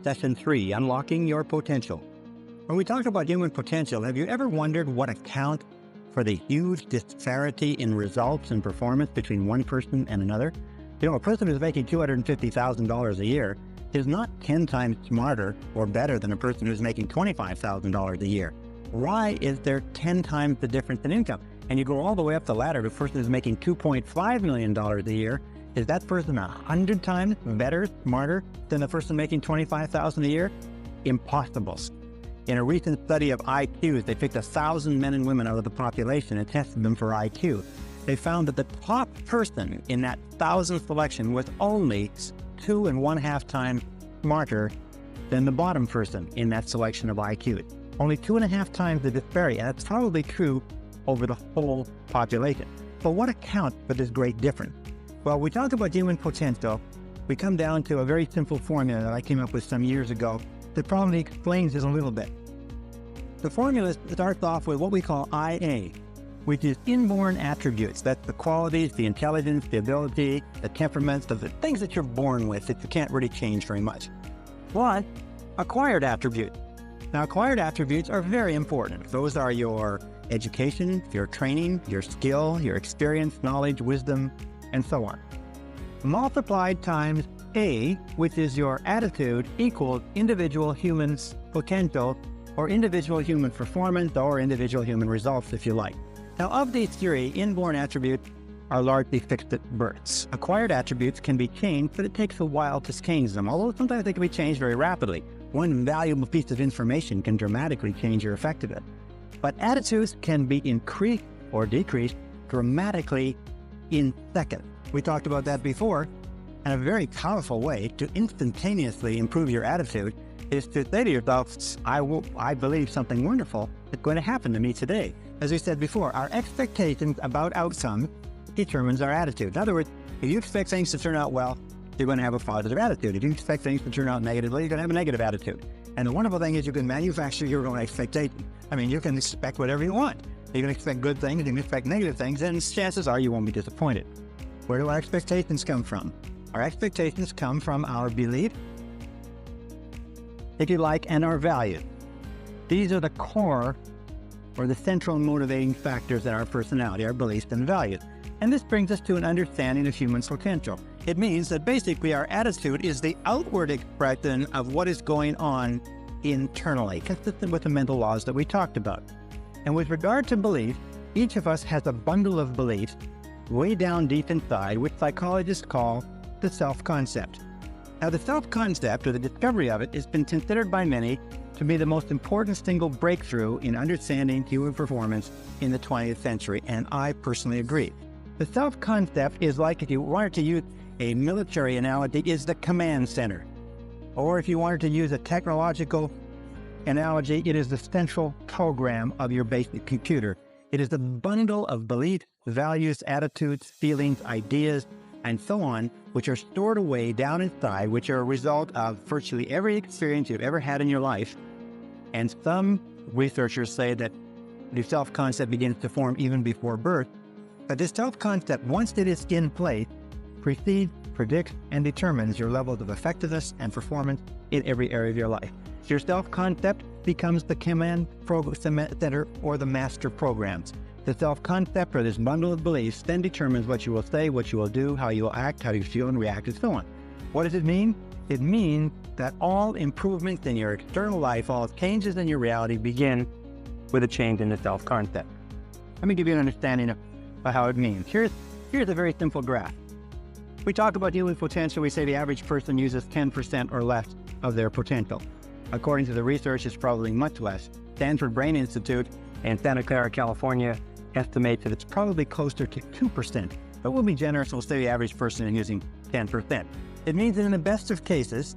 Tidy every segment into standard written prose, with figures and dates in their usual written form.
Session 3, Unlocking Your Potential. When we talk about human potential, have you ever wondered what accounts for the huge disparity in results and performance between one person and another? You know, a person who's making $250,000 a year is not 10 times smarter or better than a person who's making $25,000 a year. Why is there 10 times the difference in income? And you go all the way up the ladder to a person who's making $2.5 million a year. Is that person 100 times better, smarter than the person making $25,000 a year? Impossible. In a recent study of IQs, they picked 1,000 men and women out of the population and tested them for IQ. They found that the top person in that 1,000 selection was only 2.5 times smarter than the bottom person in that selection of IQ. Only 2.5 times the disparity, and that's probably true over the whole population. But what accounts for this great difference? Well, we talk about human potential. We come down to a very simple formula that I came up with some years ago that probably explains it a little bit. The formula starts off with what we call IA, which is inborn attributes. That's the qualities, the intelligence, the ability, the temperaments, the things that you're born with that you can't really change very much. One, acquired attributes. Now, acquired attributes are very important. Those are your education, your training, your skill, your experience, knowledge, wisdom, and so on. Multiplied times A, which is your attitude, equals individual human potential, or individual human performance, or individual human results, if you like. Now, of these three, inborn attributes are largely fixed at birth. Acquired attributes can be changed, but it takes a while to change them, although sometimes they can be changed very rapidly. One valuable piece of information can dramatically change your effectiveness. But attitudes can be increased or decreased dramatically in seconds. We talked about that before, and a very powerful way to instantaneously improve your attitude is to say to yourself, I believe something wonderful is going to happen to me today. As we said before, our expectations about outcomes determines our attitude. In other words, if you expect things to turn out well, you're going to have a positive attitude. If you expect things to turn out negatively, you're going to have a negative attitude. And the wonderful thing is you can manufacture your own expectations. I mean, you can expect whatever you want. You can expect good things, you can expect negative things, and chances are you won't be disappointed. Where do our expectations come from? Our expectations come from our beliefs, if you like, and our values. These are the core or the central motivating factors in our personality, our beliefs and values. And this brings us to an understanding of human potential. It means that basically our attitude is the outward expression of what is going on internally, consistent with the mental laws that we talked about. And with regard to belief, each of us has a bundle of beliefs way down deep inside, which psychologists call the self-concept. Now, the self-concept, or the discovery of it, has been considered by many to be the most important single breakthrough in understanding human performance in the 20th century, and I personally agree. The self-concept is like, if you wanted to use a military analogy, is the command center. Or if you wanted to use a technological analogy, it is the central program of your basic computer. It is the bundle of beliefs, values, attitudes, feelings, ideas, and so on, which are stored away down inside, which are a result of virtually every experience you've ever had in your life. And some researchers say that the self-concept begins to form even before birth. But this self-concept, once it is in place, precedes, predicts, and determines your levels of effectiveness and performance in every area of your life. So your self-concept becomes the command center or the master programs. The self-concept, or this bundle of beliefs, then determines what you will say, what you will do, how you will act, how you feel and react, and so on. What does it mean? It means that all improvements in your external life, all changes in your reality begin with a change in the self-concept. Let me give you an understanding of how it means. Here's a very simple graph. We talk about human potential. We say the average person uses 10% or less of their potential. According to the research, it's probably much less. Stanford Brain Institute in Santa Clara, California, estimates that it's probably closer to 2%. But we'll be generous, we'll say the average person is using 10%. It means that in the best of cases,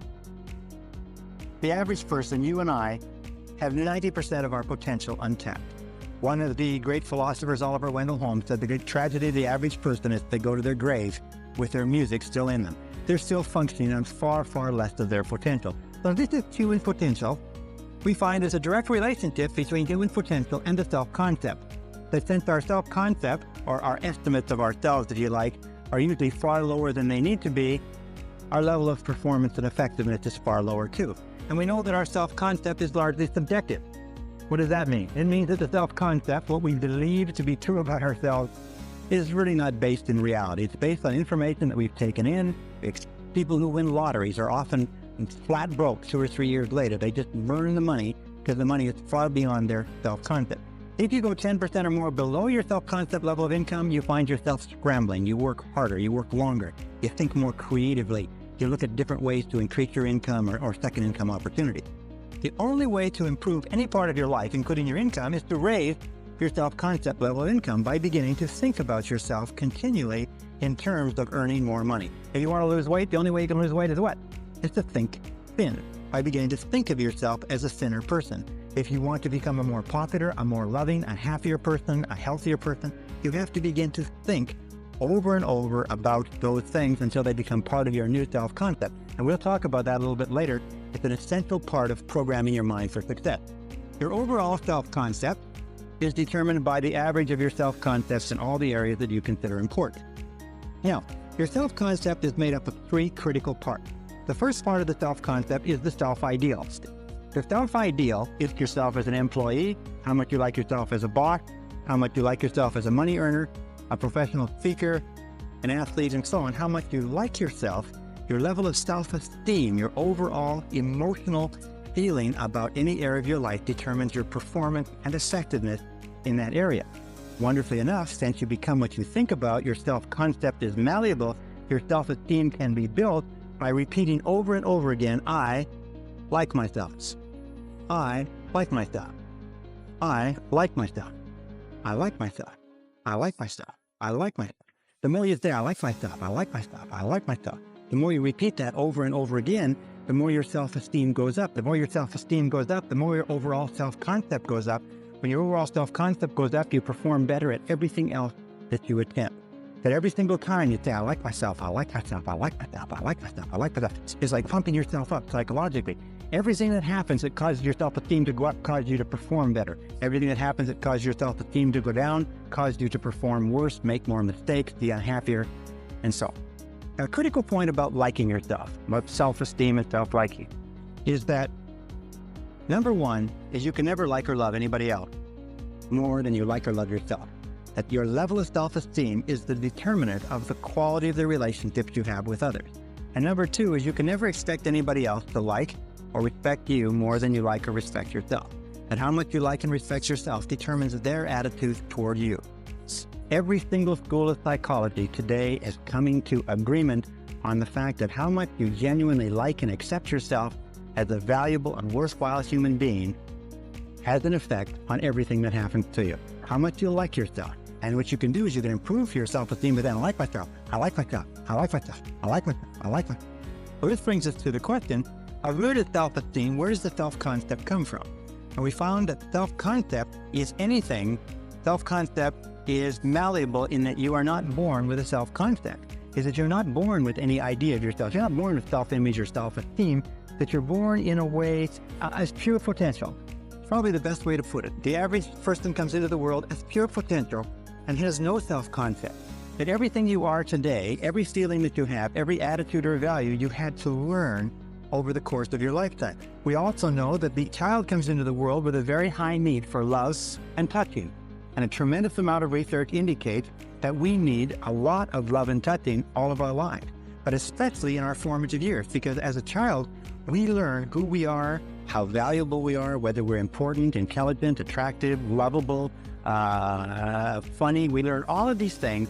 the average person, you and I, have 90% of our potential untapped. One of the great philosophers, Oliver Wendell Holmes, said the great tragedy of the average person is they go to their grave with their music still in them. They're still functioning on far, far less of their potential. So this is human potential. We find there's a direct relationship between human potential and the self-concept. That since our self-concept, or our estimates of ourselves, if you like, are usually far lower than they need to be, our level of performance and effectiveness is far lower too. And we know that our self-concept is largely subjective. What does that mean? It means that the self-concept, what we believe to be true about ourselves, is really not based in reality. It's based on information that we've taken in. People who win lotteries are often flat broke 2 or 3 years later. They just burn the money because the money is far beyond their self-concept. If you go 10% or more below your self-concept level of income, you find yourself scrambling. You work harder, you work longer, you think more creatively. You look at different ways to increase your income or second income opportunity. The only way to improve any part of your life, including your income, is to raise your self-concept level of income by beginning to think about yourself continually in terms of earning more money. If you want to lose weight, the only way you can lose weight is what? Is to think thin, by beginning to think of yourself as a thinner person. If you want to become a more popular, a more loving, a happier person, a healthier person, you have to begin to think over and over about those things until they become part of your new self-concept. And we'll talk about that a little bit later. It's an essential part of programming your mind for success. Your overall self-concept is determined by the average of your self-concepts in all the areas that you consider important. Now, your self-concept is made up of 3 critical parts. The first part of the self-concept is the self-ideal. The self-ideal is yourself as an employee, how much you like yourself as a boss, how much you like yourself as a money earner, a professional speaker, an athlete, and so on. How much you like yourself, your level of self-esteem, your overall emotional feeling about any area of your life determines your performance and effectiveness in that area. Wonderfully enough, since you become what you think about, your self-concept is malleable, your self-esteem can be built by repeating over and over again, I like myself. I like myself. I like myself. I like myself. I like myself. I like myself. The more you say, I like myself, I like myself, I like myself, the more you repeat that over and over again, the more your self-esteem goes up. The more your self-esteem goes up, the more your overall self-concept goes up. When your overall self-concept goes up, you perform better at everything else that you attempt. That every single time you say, I like myself, I like myself, I like myself, I like myself, I like myself, it's like pumping yourself up psychologically. Everything that happens that causes your self-esteem to go up causes you to perform better. Everything that happens that causes your self-esteem to go down causes you to perform worse, make more mistakes, be unhappier, and so on. A critical point about liking yourself, about self-esteem and self-liking, is that number one is you can never like or love anybody else more than you like or love yourself. That your level of self-esteem is the determinant of the quality of the relationships you have with others. And number two is you can never expect anybody else to like or respect you more than you like or respect yourself. And how much you like and respect yourself determines their attitude toward you. Every single school of psychology today is coming to agreement on the fact that how much you genuinely like and accept yourself as a valuable and worthwhile human being has an effect on everything that happens to you. How much you like yourself. And what you can do is you can improve your self-esteem with that. I like myself, I like myself, I like myself, I like myself, I like myself. Well, this brings us to the question, of where does self-esteem, where does the self-concept come from? And we found that self-concept is anything. Self-concept is malleable in that you are not born with a self-concept. Is that you're not born with any idea of yourself. You're not born with self-image or self-esteem, that you're born in a way as pure potential. It's probably the best way to put it. The average person comes into the world as pure potential and has no self-concept. That everything you are today, every feeling that you have, every attitude or value, you had to learn over the course of your lifetime. We also know that the child comes into the world with a very high need for love and touching. And a tremendous amount of research indicates that we need a lot of love and touching all of our lives, but especially in our formative years, because as a child, we learn who we are, how valuable we are, whether we're important, intelligent, attractive, lovable, funny. We learn all of these things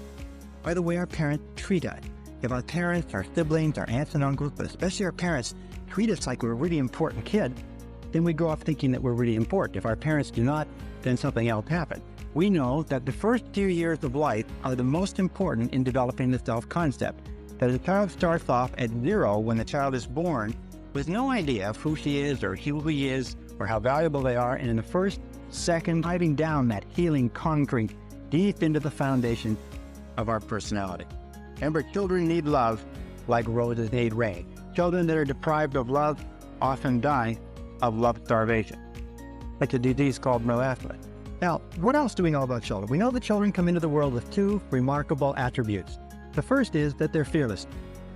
by the way our parents treat us. If our parents, our siblings, our aunts and uncles, but especially our parents, treat us like we're a really important kid, then we grow up thinking that we're really important. If our parents do not, then something else happens. We know that the first few years of life are the most important in developing the self-concept. That a child starts off at 0 when the child is born with no idea of who she is or who he is or how valuable they are, and in the first second, diving down that healing concrete deep into the foundation of our personality. Remember, children need love like roses need rain. Children that are deprived of love often die of love starvation, like a disease called marasmus. Now, what else do we know about children? We know that children come into the world with 2 remarkable attributes. The first is that they're fearless.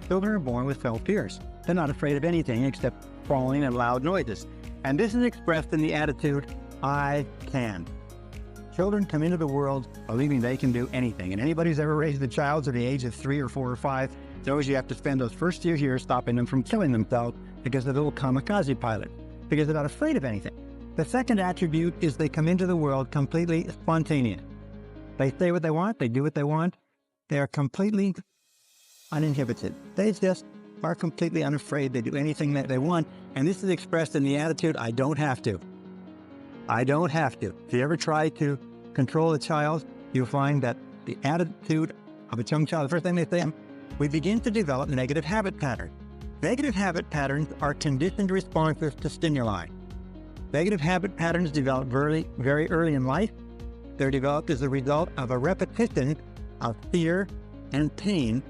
Children are born with no fears. They're not afraid of anything except falling, and loud noises. And this is expressed in the attitude, I can. Children come into the world believing they can do anything. And anybody who's ever raised a child to the age of 3 or 4 or 5 knows you have to spend those first few years stopping them from killing themselves because they're little kamikaze pilots, because they're not afraid of anything. The second attribute is they come into the world completely spontaneous. They say what they want, they do what they want. They are completely uninhibited. They just are completely unafraid. They do anything that they want. And this is expressed in the attitude, I don't have to. I don't have to. If you ever try to control a child, you'll find that the attitude of a young child, the first thing they say, we begin to develop negative habit patterns. Negative habit patterns are conditioned responses to stimuli. Negative habit patterns develop very early in life. They're developed as a result of a repetition of fear and pain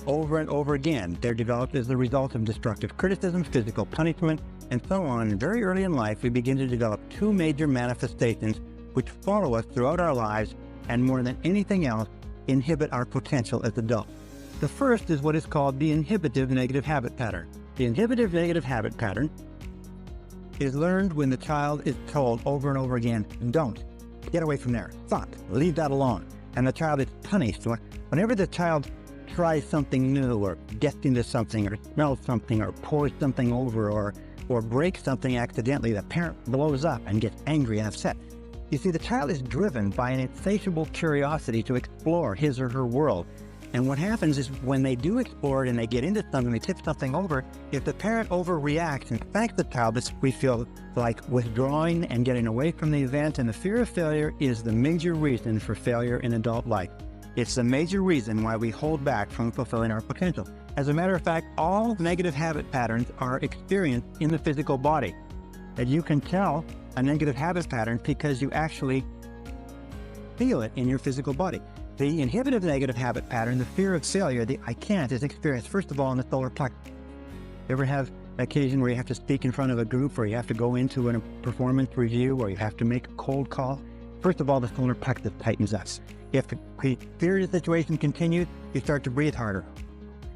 over and over again. They're developed as a result of destructive criticism, physical punishment, and so on. And very early in life, we begin to develop two major manifestations which follow us throughout our lives and more than anything else, inhibit our potential as adults. The first is what is called the inhibitive negative habit pattern. The inhibitive negative habit pattern is learned when the child is told over and over again, don't, get away from there, stop, leave that alone. And the child is punished. Whenever the child tries something new or gets into something or smells something or pours something over or breaks something accidentally, the parent blows up and gets angry and upset. You see, the child is driven by an insatiable curiosity to explore his or her world. And what happens is when they do explore it and they get into something, they tip something over, if the parent overreacts and spanks the child, we feel like withdrawing and getting away from the event. And the fear of failure is the major reason for failure in adult life. It's the major reason why we hold back from fulfilling our potential. As a matter of fact, all negative habit patterns are experienced in the physical body. And you can tell a negative habit pattern because you actually feel it in your physical body. The inhibitive negative habit pattern, the fear of failure, the I can't, is experienced first of all in the solar plexus. You ever have an occasion where you have to speak in front of a group, or you have to go into a performance review, or you have to make a cold call? First of all, the solar plexus tightens up. If the fear of the situation continues, you start to breathe harder,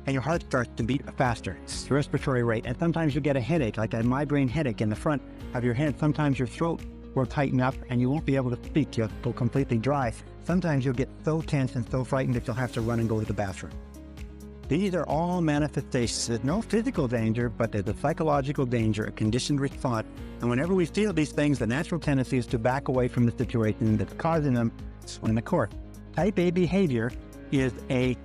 and your heart starts to beat faster, the respiratory rate, and sometimes you get a headache, like a migraine headache in the front of your head. Sometimes your throat will tighten up and you won't be able to speak. You'll go completely dry. Sometimes you'll get so tense and so frightened that you'll have to run and go to the bathroom. These are all manifestations. There's no physical danger, but there's a psychological danger, a conditioned response. And whenever we feel these things, the natural tendency is to back away from the situation that's causing them in the course. Type A behavior is a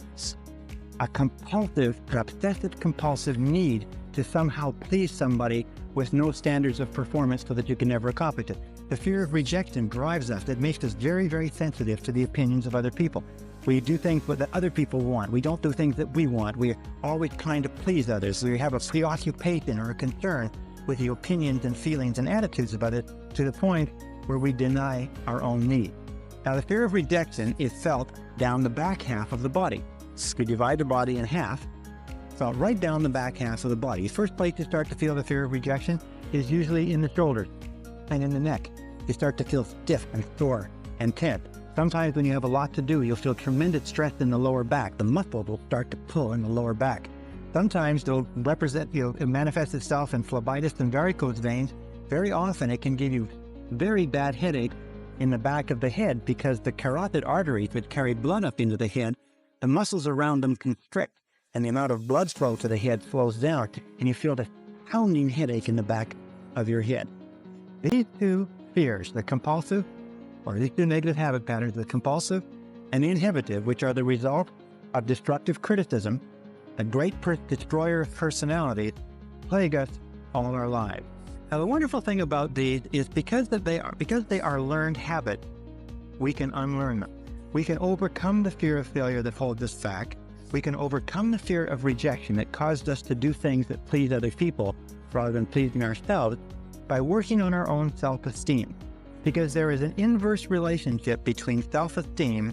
compulsive, obsessive compulsive need to somehow please somebody with no standards of performance so that you can never accomplish it. The fear of rejection drives us. It makes us very, very sensitive to the opinions of other people. We do things that other people want. We don't do things that we want. We're always trying to please others. We have a preoccupation or a concern with the opinions and feelings and attitudes about it to the point where we deny our own need. Now, the fear of rejection is felt down the back half of the body. So we divide the body in half, felt right down the back half of the body. The first place you start to feel the fear of rejection is usually in the shoulders and in the neck. You start to feel stiff and sore and tense. Sometimes when you have a lot to do, you'll feel tremendous stress in the lower back. The muscles will start to pull in the lower back. Sometimes it'll it manifests itself in phlebitis and varicose veins. Very often it can give you very bad headache in the back of the head because the carotid arteries that carry blood up into the head, the muscles around them constrict and the amount of blood flow to the head slows down and you feel the pounding headache in the back of your head. These two fears, the compulsive, or these two negative habit patterns, the compulsive and the inhibitive, which are the result of destructive criticism, a great destroyer of personalities, plague us all our lives. Now, the wonderful thing about these is because they are learned habits, we can unlearn them. We can overcome the fear of failure that holds us back. We can overcome the fear of rejection that caused us to do things that please other people rather than pleasing ourselves by working on our own self-esteem. Because there is an inverse relationship between self-esteem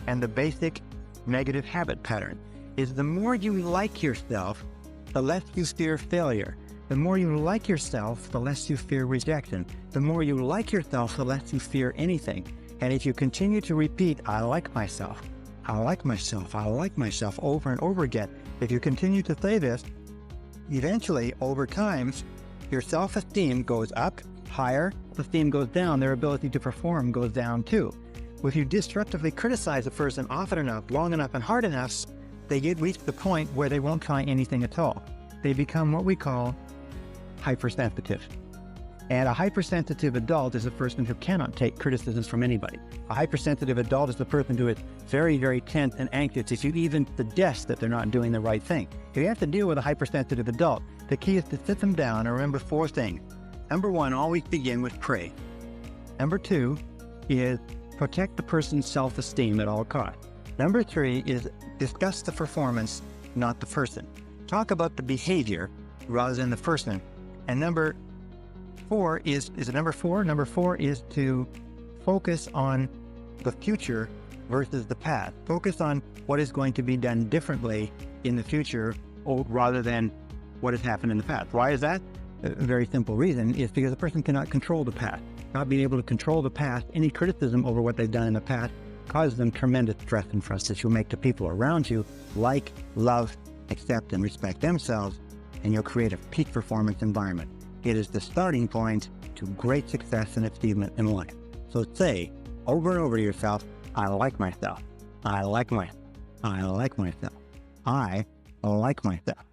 and the basic negative habit pattern. Is the more you like yourself, the less you fear failure. The more you like yourself, the less you fear rejection. The more you like yourself, the less you fear anything. And if you continue to repeat, I like myself, I like myself, I like myself over and over again, if you continue to say this, eventually, over time, Your self-esteem goes up, higher. Esteem goes down, their ability to perform goes down too. If you destructively criticize a person often enough, long enough, and hard enough, they reach the point where they won't try anything at all. They become what we call hypersensitive. And a hypersensitive adult is a person who cannot take criticisms from anybody. A hypersensitive adult is the person who is very, very tense and anxious if you even suggest that they're not doing the right thing. If you have to deal with a hypersensitive adult, the key is to sit them down and remember 4 things. Number 1, always begin with pray. Number 2 is protect the person's self-esteem at all costs. Number 3 is discuss the performance, not the person. Talk about the behavior rather than the person. And number 4 is it number 4? Number 4 is to focus on the future versus the past. Focus on what is going to be done differently in the future rather than what has happened in the past. Why is that? A very simple reason is because a person cannot control the past. Not being able to control the past, any criticism over what they've done in the past causes them tremendous stress and frustration. You'll make the people around you like, love, accept, and respect themselves, and you'll create a peak performance environment. It is the starting point to great success and achievement in life. So say over and over to yourself, I like myself. I like myself. I like myself. I like myself.